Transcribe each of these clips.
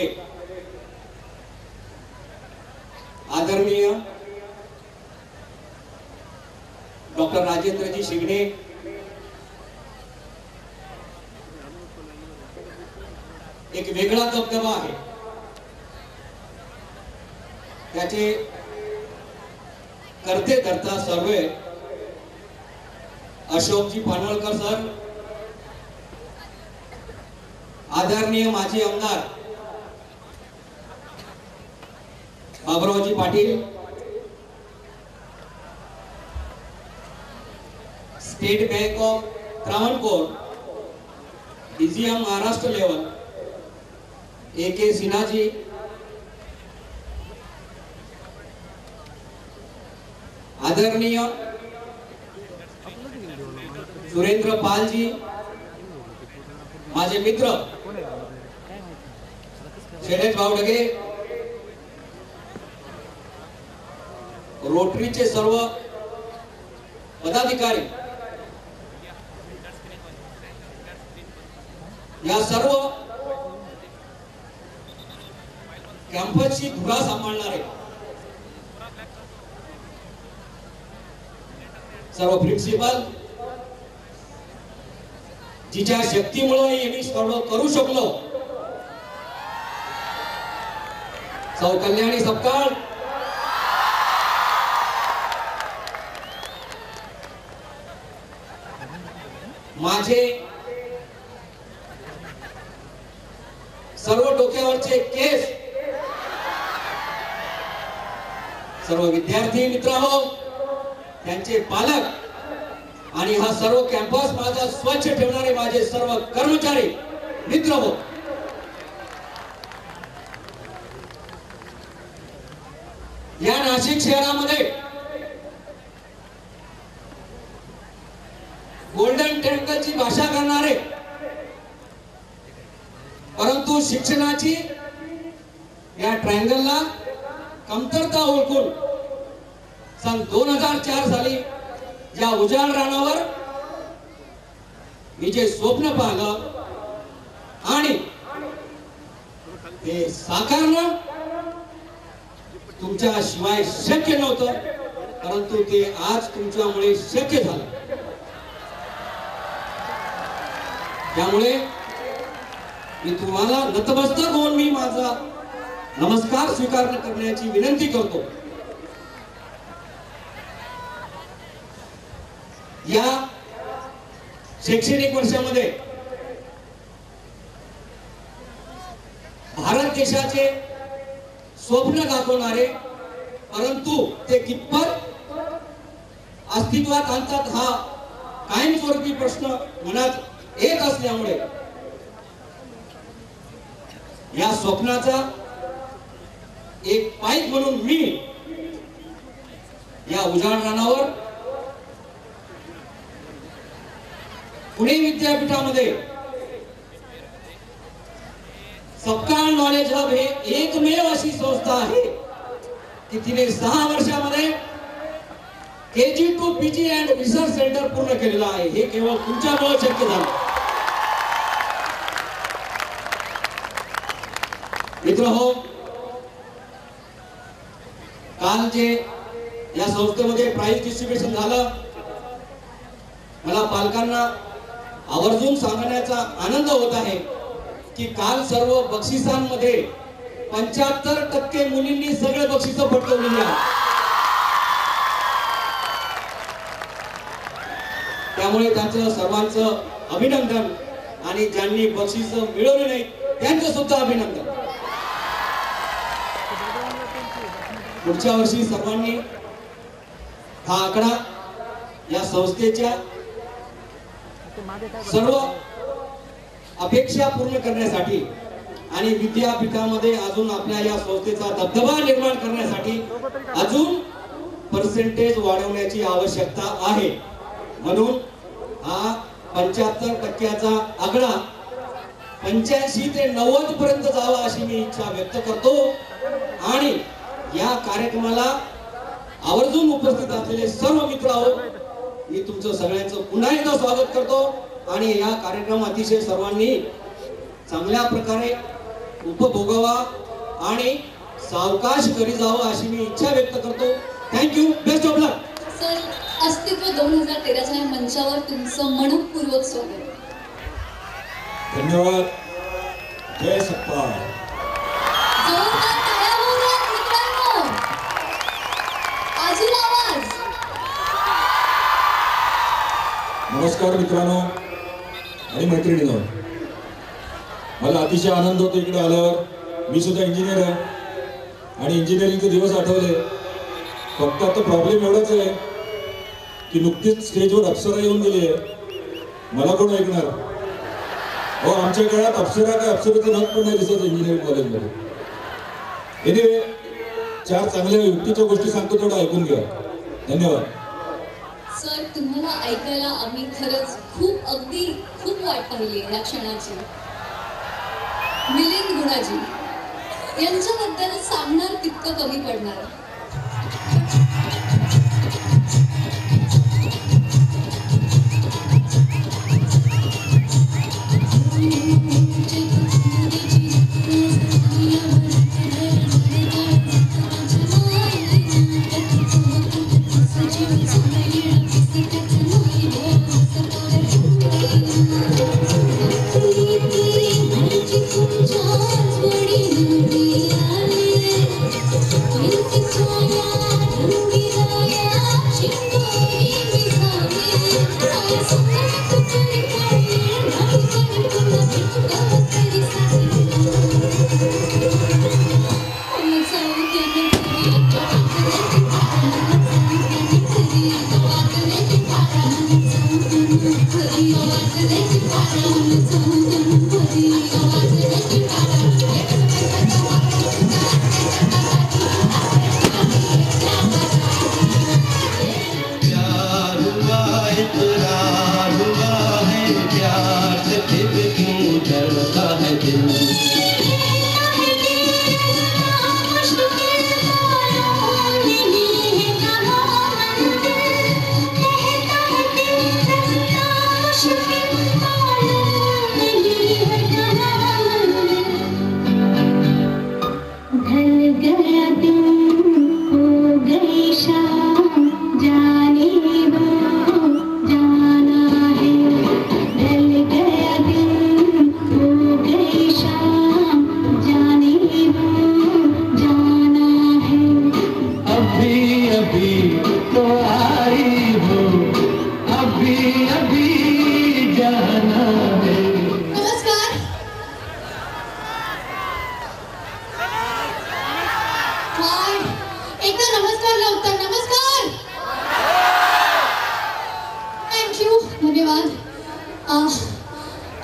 असलेले आदरणीय डॉक्टर राजेंद्रजी शिंगणे, एक वेगळा दबदबा आहे, त्याचे करते धरता सर्व अशोकजी पानवळकर सर, आदरणीय माजी आमदार Baburaoji Patil, State Bank of Travancore DGM Maharashtra level AK Sinha ji, आदरणीय सुरेंद्र पाल जी, माझे मित्र शैलेश बावडगे, रोटरीचे सर्व पदाधिकारी, या सर्व कॅम्पसची धुरा सांभाळणारे सर्व प्रिन्सिपल, जिच्या शक्तीमुळे यांनी सर्व करू शकलो, सौ कल्याणी सपकाळ, माझे सर्व डोक्यावरचे केस, सर्व विद्यार्थी मित्र हो, त्यांचे पालक आणि हा सर्व कॅम्पस माझा स्वच्छ ठेवणारे माझे सर्व कर्मचारी मित्र हो, या नाशिक शहरामध्ये गोल्डन ट्रायंगलची भाषा करणारे, परंतु शिक्षणाची या ट्रायंगलला कमतरता ओळखून सन 2004 साली या उजाड रानावर मी जे स्वप्न पाहिलं आणि ते साकारणं तुमच्या शिवाय शक्य नव्हतं, परंतु ते आज तुमच्यामुळे शक्य झालं। त्यामुळे मी तुम्हाला नतमस्तक होऊन मी माझा नमस्कार स्वीकार करण्याची विनंती करतो। या शैक्षणिक वर्षामध्ये भारत देशाचे स्वप्न दाखवणारे, परंतु ते कितपत अस्तित्वात आणतात हा कायमस्वरूपी प्रश्न मनात येत असल्यामुळे या स्वप्नाचा एक पाईक म्हणून मी या उजाड रानावर पुणे विद्यापीठामध्ये सपकाळ नॉलेज हब हे एकमेव अशी संस्था आहे की तिने 6 वर्षामध्ये KG to PG and research centre पूर्ण केलेलं आहे। हे केवळ तुमच्यामुळे शक्य झालं। मित्र हो, काल जे या संस्थेमध्ये प्राइज डिस्ट्रीब्युशन झालं, मला पालकांना आवर्जून सांगण्याचा आनंद होत आहे की काल सर्व बक्षिसांमध्ये 75% मुलींनी सगळे बक्षिस पटकावलेली आहेत। त्यामुळे त्यांचं सर्वांचं अभिनंदन आणि ज्यांनी बक्षीस मिळवले नाही त्यांचं सुद्धा अभिनंदन। पुढच्या वर्षी सर्वांनी हा आकडा या संस्थेच्या सर्व अपेक्षा पूर्ण करण्यासाठी आणि विद्यापीठामध्ये अजून आपल्या या संस्थेचा दबदबा निर्माण करण्यासाठी अजून पर्सेंटेज वाढवण्याची आवश्यकता आहे। म्हणून हा 75% आकडा 85 ते 90 पर्यंत जावा अशी मी इच्छा व्यक्त करतो आणि या कार्यक्रमाला आवर्जून उपस्थित असलेले सर्व मित्रांनो, मी तुमचं सगळ्यांचं पुन्हा एकदा स्वागत करतो आणि या कार्यक्रम अतिशय सर्वांनी चांगल्या प्रकारे उपभोगावा आणि सावकाश घरी जावं अशी मी इच्छा व्यक्त करतो. Thank you, best of luck. Sir, अस्तित्व 2013च्या या मंचावर तुमचं मनपूर्वक स्वागत. धन्यवाद. जय सप्पा. जोरदार टाळ्या होऊ द्यात मित्रांनो. अजून आवाज. नमस्कार मित्रांनो आणि मैत्रिणींनो. मला अतिशय आनंद होतो इकडे आल्यावर. मी सुद्धा इंजिनियर आहे आणि इंजिनिअरिंगचे दिवस आठवले. फक्त आता प्रॉब्लेम एवढाच आहे की नुकतीच स्टेजवर अप्सरा येऊन गेली आहे. मला कोण ऐकणार? हो, आमच्या काळात अप्सरा काय अप्सरेचं नथ पण नाही दिसत इंजिनिअरिंग कॉलेजमध्ये. एनिवे, 4 चांगल्या युक्तीच्या गोष्टी सांगतो, तेवढं ऐकून घ्या. धन्यवाद. सर, तुम्हाला ऐकायला आम्ही खरंच खूप वाट पाहिली या क्षणाची. मिलिंद गुणाजी यांच्याबद्दल सांगणार तितकं कमी पडणार.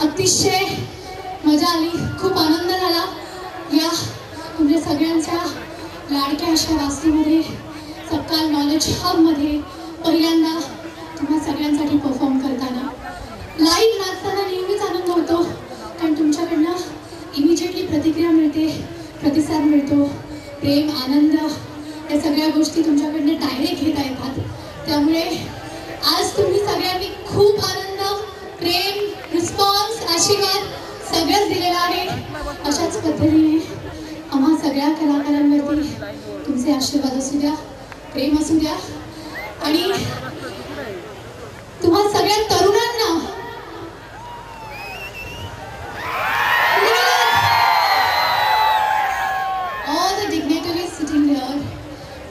अतिशय मजा आली, खूप आनंद झाला या तुमच्या सगळ्यांच्या लाडक्या अशा वास्तूमध्ये, सकाळ नॉलेज हबमध्ये पहिल्यांदा तुम्हा सगळ्यांसाठी परफॉर्म करताना. लाईव्ह नाचताना नेहमीच आनंद होतो, कारण तुमच्याकडनं इमिजिएटली प्रतिक्रिया मिळते, प्रतिसाद मिळतो, प्रेम, आनंद या सगळ्या गोष्टी तुमच्याकडनं डायरेक्ट घेता येतात. त्यामुळे आज तुम्ही सगळ्यांनी खूप आनंद, प्रेम, रिस्पॉन्स, आशीर्वाद सगळंच दिलेला आहे. अशाच पद्धतीने आम्हा सगळ्या कलाकारांवरती तुमचे आशीर्वाद असू द्या, प्रेम असू द्या. आणि तुम्हा सगळ्या तरुणांना all the dignitaries sitting here,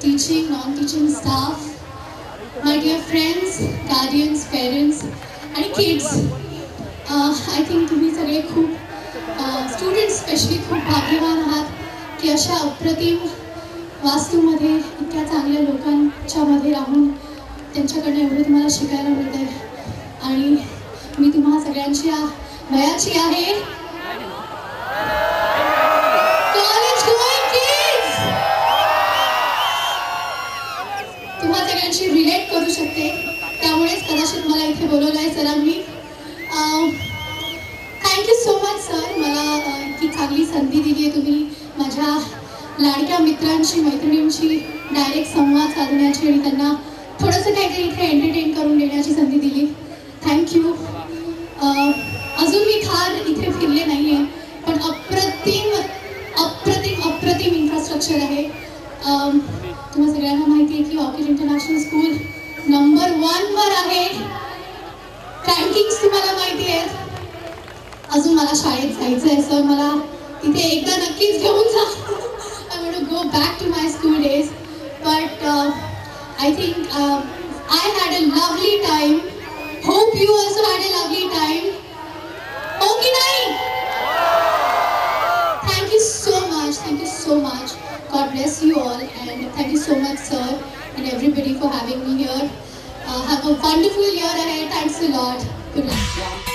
teaching, non-teaching staff, my dear friends, guardians, parents आणि kids, I think तुम्ही सगळे खूप स्टुडंट्स स्पेशली खूप भाग्यवान आहात की अशा अप्रतिम वास्तूमध्ये इतक्या चांगल्या लोकांच्या मध्ये राहून त्यांच्याकडनं एवढं तुम्हाला शिकायला मिळत आहे. आणि मी तुम्हा सगळ्यांच्या वयाची आहे. कॉलेज गोईंग किड्स, तुम्हा सगळ्यांशी रिलेट करू शकते, त्यामुळेच कदाचित मला इथे बोलवलं आहे सरांनी. थँक्यू सो मच सर, मला इतकी चांगली संधी दिली आहे तुम्ही माझ्या लाडक्या मित्रांशी, मैत्रिणींशी डायरेक्ट संवाद साधण्याची आणि त्यांना थोडंसं काहीतरी इथे एंटरटेन करून देण्याची संधी दिली. थँक्यू. अजून मी फार इथे फिरले नाही आहे, पण अप्रतिम अप्रतिम इन्फ्रास्ट्रक्चर आहे. तुम्हाला सगळ्यांना माहिती आहे की ऑर्किड इंटरनॅशनल स्कूल नंबर 1 वर आहे. रँकिंग्स तुम्हाला माहिती आहेत. अजून मला शाळेत जायचं आहे सर, मला तिथे एकदा नक्कीच घेऊन जा. I want to go back to my school days. But I think I had a lovely time. Hope you also had a lovely time. हो की नाही? Thank you so much. Thank you so much. God bless you all, and thank you so much, sir, and everybody for having me here. Have a wonderful year ahead. Thanks a lot. Good luck.